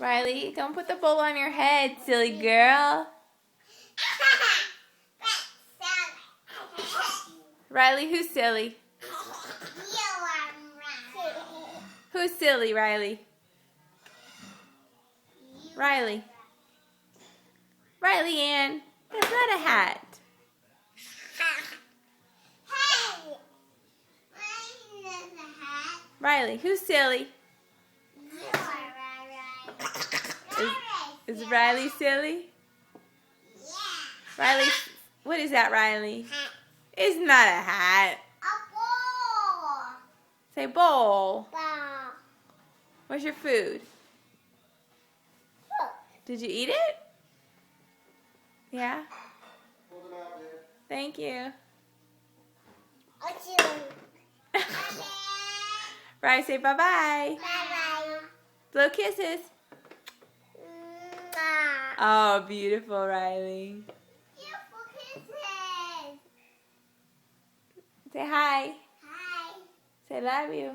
Riley, don't put the bowl on your head, silly girl. Riley, who's silly? Who's silly, Riley? Riley. Riley Ann, that's not a hat. Riley, who's silly? Is Riley silly? Riley, what is that, Riley? It's not a hat. A bowl. Say bowl. Bowl. Where's your food? Did you eat it? Yeah? Thank you. Riley, say bye-bye. Bye-bye. Blow kisses. Oh, beautiful, Riley. Beautiful kisses. Say hi. Hi. Say love you.